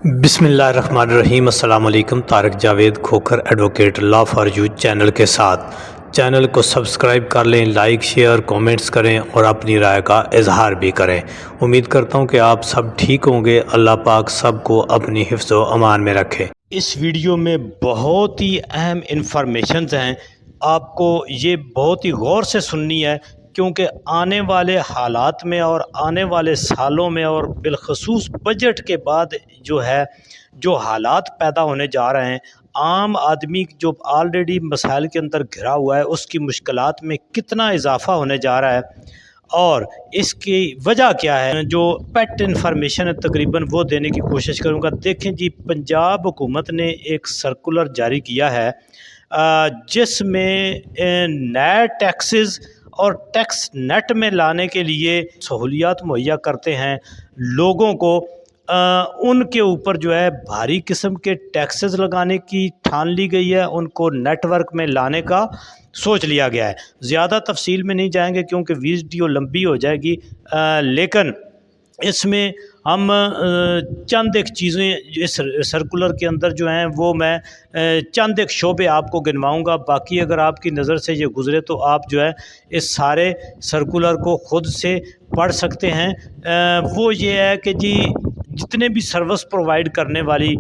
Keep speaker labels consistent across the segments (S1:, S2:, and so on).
S1: بسم اللہ الرحمن الرحیم۔ السلام علیکم۔ Tariq Javed Khokhar advocate law for you channel کے ساتھ چینل کو سبسکرائب کر لیں، لائک شیئر کومنٹس کریں اور اپنی رائے کا اظہار بھی کریں۔ امید کرتا ہوں کہ آپ سب ٹھیک ہوں گے۔ اللہ پاک سب کو اپنی حفظ و امان میں رکھے۔ اس ویڈیو میں بہت ہی اہم انفارمیشنز ہیں، آپ کو یہ بہت ہی غور سے سننی ہے، کیونکہ آنے والے حالات میں اور آنے والے سالوں میں اور بالخصوص بجٹ کے بعد جو حالات پیدا ہونے جا رہے ہیں، عام آدمی جو آلریڈی مسائل کے اندر گھرا ہوا ہے اس کی مشکلات میں کتنا اضافہ ہونے جا رہا ہے اور اس کی وجہ کیا ہے، جو پیٹ انفارمیشن ہے تقریباً وہ دینے کی کوشش کروں گا۔ دیکھیں جی، پنجاب حکومت نے ایک سرکولر جاری کیا ہے جس میں نئے ٹیکسز اور ٹیکس نیٹ میں لانے کے لیے سہولیات مہیا کرتے ہیں لوگوں کو، ان کے اوپر جو ہے بھاری قسم کے ٹیکسز لگانے کی ٹھان لی گئی ہے، ان کو نیٹ ورک میں لانے کا سوچ لیا گیا ہے۔ زیادہ تفصیل میں نہیں جائیں گے کیونکہ ویڈیو لمبی ہو جائے گی، لیکن اس میں ہم چند ایک چیزیں اس سرکولر کے اندر جو ہیں وہ میں چند ایک شعبے آپ کو گنواؤں گا۔ باقی اگر آپ کی نظر سے یہ گزرے تو آپ جو ہے اس سارے سرکولر کو خود سے پڑھ سکتے ہیں۔ وہ یہ ہے کہ جی، جتنے بھی سروس پرووائڈ کرنے والی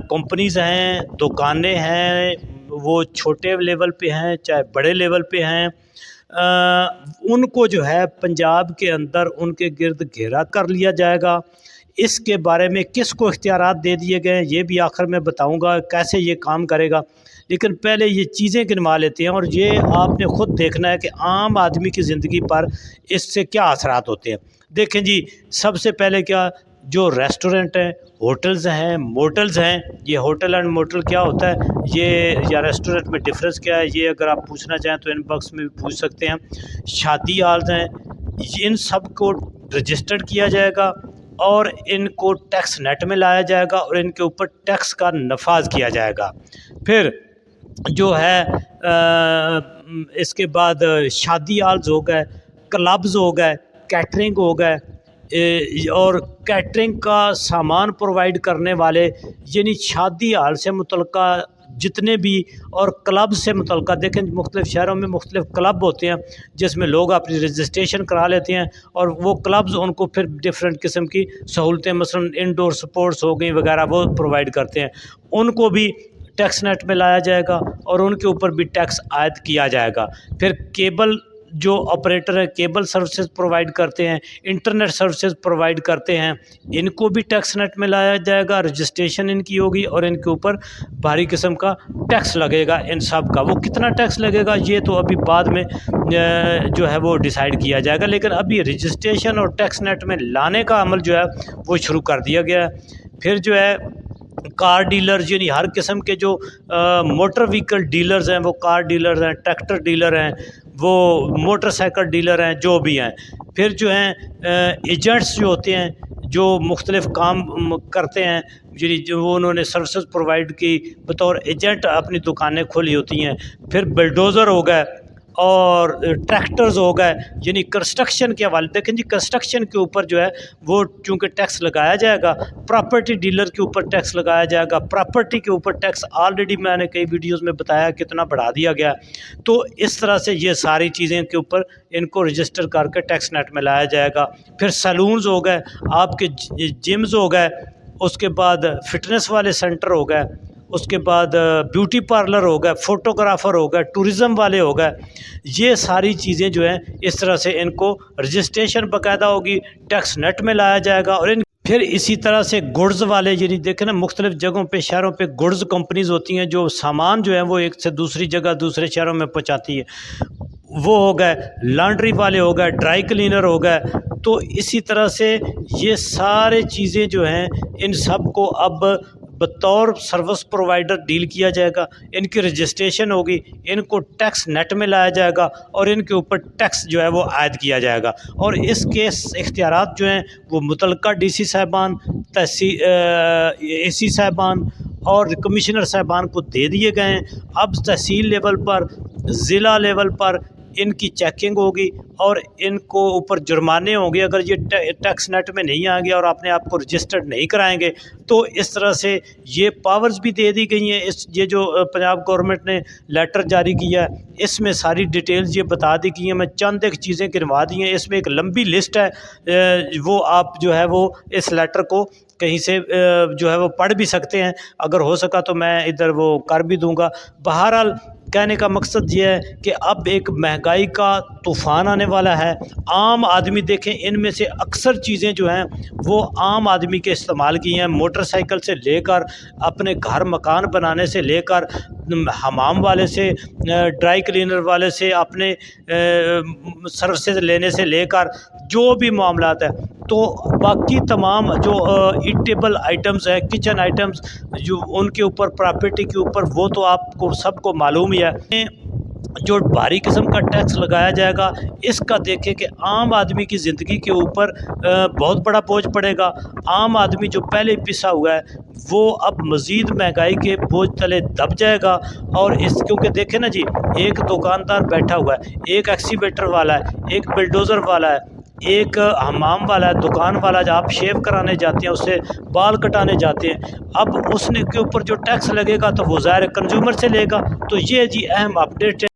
S1: کمپنیز ہیں، دکانیں ہیں، وہ چھوٹے لیول پہ ہیں چاہے بڑے لیول پہ ہیں، ان کو جو ہے پنجاب کے اندر ان کے گرد گھیرا کر لیا جائے گا۔ اس کے بارے میں کس کو اختیارات دے دیے گئے ہیں یہ بھی آخر میں بتاؤں گا کیسے یہ کام کرے گا، لیکن پہلے یہ چیزیں گنوا لیتے ہیں اور یہ آپ نے خود دیکھنا ہے کہ عام آدمی کی زندگی پر اس سے کیا اثرات ہوتے ہیں۔ دیکھیں جی، سب سے پہلے کیا، جو ریسٹورنٹ ہیں، ہوٹلز ہیں، موٹلز ہیں، یہ ہوٹل اینڈ موٹل کیا ہوتا ہے یہ، یا ریسٹورنٹ میں ڈفرینس کیا ہے، یہ اگر آپ پوچھنا چاہیں تو ان باکس میں بھی پوچھ سکتے ہیں۔ شادی ہالز ہیں، ان سب کو رجسٹرڈ کیا جائے گا اور ان کو ٹیکس نیٹ میں لایا جائے گا اور ان کے اوپر ٹیکس کا نفاذ کیا جائے گا۔ پھر جو ہے اس کے بعد شادی ہالز ہو گئے، کلبز ہو گئے، کیٹرنگ ہو گئے، اور کیٹرنگ کا سامان پرووائڈ کرنے والے، یعنی شادی ہال سے متعلقہ جتنے بھی اور کلب سے متعلقہ، دیکھیں مختلف شہروں میں مختلف کلب ہوتے ہیں جس میں لوگ اپنی رجسٹریشن کرا لیتے ہیں اور وہ کلبز ان کو پھر ڈفرینٹ قسم کی سہولتیں، مثلا انڈور سپورٹس ہو گئی وغیرہ، وہ پرووائڈ کرتے ہیں، ان کو بھی ٹیکس نیٹ میں لایا جائے گا اور ان کے اوپر بھی ٹیکس عائد کیا جائے گا۔ پھر کیبل جو آپریٹر ہیں، کیبل سروسز پرووائڈ کرتے ہیں، انٹرنیٹ سروسز پرووائڈ کرتے ہیں، ان کو بھی ٹیکس نیٹ میں لایا جائے گا، رجسٹریشن ان کی ہوگی اور ان کے اوپر بھاری قسم کا ٹیکس لگے گا ان سب کا۔ وہ کتنا ٹیکس لگے گا یہ تو ابھی بعد میں جو ہے وہ ڈیسائیڈ کیا جائے گا، لیکن ابھی رجسٹریشن اور ٹیکس نیٹ میں لانے کا عمل جو ہے وہ شروع کر دیا گیا ہے۔ پھر جو ہے کار ڈیلر، یعنی ہر قسم کے جو موٹر وہیکل ڈیلرز ہیں، وہ کار ڈیلرز ہیں، ٹریکٹر ڈیلر ہیں، وہ موٹر سائیکل ڈیلر ہیں، جو بھی ہیں۔ پھر جو ہیں ایجنٹس جو ہوتے ہیں، جو مختلف کام کرتے ہیں، یعنی جو انہوں نے سروسز پرووائڈ کی بطور ایجنٹ اپنی دکانیں کھولی ہوتی ہیں۔ پھر بلڈوزر ہو گئے اور ٹریکٹرز ہو گئے، یعنی کنسٹرکشن کے حوالے، دیکھیں جی کنسٹرکشن کے اوپر جو ہے وہ چونکہ ٹیکس لگایا جائے گا، پراپرٹی ڈیلر کے اوپر ٹیکس لگایا جائے گا، پراپرٹی کے اوپر ٹیکس آلریڈی میں نے کئی ویڈیوز میں بتایا کتنا بڑھا دیا گیا۔ تو اس طرح سے یہ ساری چیزیں کے اوپر ان کو رجسٹر کر کے ٹیکس نیٹ میں لایا جائے گا۔ پھر سیلونز ہو گئے، آپ کے جمز ہو گئے، اس کے بعد فٹنس والے سینٹر ہو گئے، اس کے بعد بیوٹی پارلر ہو گئے، فوٹوگرافر ہو گئے، ٹورزم والے ہو گئے، یہ ساری چیزیں جو ہیں اس طرح سے ان کو رجسٹریشن باقاعدہ ہوگی، ٹیکس نیٹ میں لایا جائے گا۔ اور پھر اسی طرح سے گڈز والے، یعنی دیکھیں نا مختلف جگہوں پہ شہروں پہ گڈز کمپنیز ہوتی ہیں جو سامان جو ہے وہ ایک سے دوسری جگہ دوسرے شہروں میں پہنچاتی ہے، وہ ہو گئے، لانڈری والے ہو گئے، ڈرائی کلینر ہو گئے۔ تو اسی طرح سے یہ سارے چیزیں جو ہیں ان سب کو اب بطور سروس پرووائڈر ڈیل کیا جائے گا، ان کی رجسٹریشن ہوگی، ان کو ٹیکس نیٹ میں لایا جائے گا اور ان کے اوپر ٹیکس جو ہے وہ عائد کیا جائے گا۔ اور اس کے اختیارات جو ہیں وہ متعلقہ ڈی سی صاحبان، اے سی صاحبان اور کمشنر صاحبان کو دے دیے گئے ہیں۔ اب تحصیل لیول پر، ضلع لیول پر ان کی چیکنگ ہوگی اور ان کو اوپر جرمانے ہوں گے اگر یہ ٹیکس نیٹ میں نہیں آئیں گے اور اپنے آپ کو رجسٹرڈ نہیں کرائیں گے. تو اس طرح سے یہ پاورز بھی دے دی گئی ہیں. یہ جو پنجاب گورنمنٹ نے لیٹر جاری کیا ہے اس میں ساری ڈیٹیلز یہ بتا دی گئی ہیں. میں چند ایک چیزیں گنوا دی ہیں, اس میں ایک لمبی لسٹ ہے, وہ آپ جو ہے وہ اس لیٹر کو کہیں سے جو ہے وہ پڑھ بھی سکتے ہیں. اگر ہو سکا تو میں ادھر وہ کر بھی دوں گا. بہرحال کہنے کا مقصد یہ ہے کہ اب ایک مہنگائی کا طوفان آنے والا ہے. عام آدمی دیکھیں ان میں سے اکثر چیزیں جو ہیں وہ عام آدمی کے استعمال کی ہیں, موٹر سائیکل سے لے کر اپنے گھر مکان بنانے سے لے کر حمام والے سے, ڈرائی کلینر والے سے, اپنے سروسز لینے سے لے کر جو بھی معاملات ہیں. تو باقی تمام جو ایٹیبل آئٹمز ہیں, کچن آئٹمز جو ان کے اوپر پراپرٹی کے اوپر, وہ تو آپ کو سب کو معلوم ہی ہے. جو بھاری قسم کا ٹیکس لگایا جائے گا اس کا دیکھیں کہ عام آدمی کی زندگی کے اوپر بہت بڑا بوجھ پڑے گا. عام آدمی جو پہلے پسا ہوا ہے وہ اب مزید مہنگائی کے بوجھ تلے دب جائے گا. اور اس کیونکہ دیکھیں نا جی, ایک دکاندار بیٹھا ہوا ہے, ایک ایکسیویٹر والا ہے, ایک بلڈوزر والا ہے, ایک حمام والا ہے, دکان والا جو آپ شیو کرانے جاتے ہیں, اس سے بال کٹانے جاتے ہیں, اب اس نے کے اوپر جو ٹیکس لگے گا تو وہ ظاہر کنزیومر سے لے گا. تو یہ جی اہم اپڈیٹ ہے.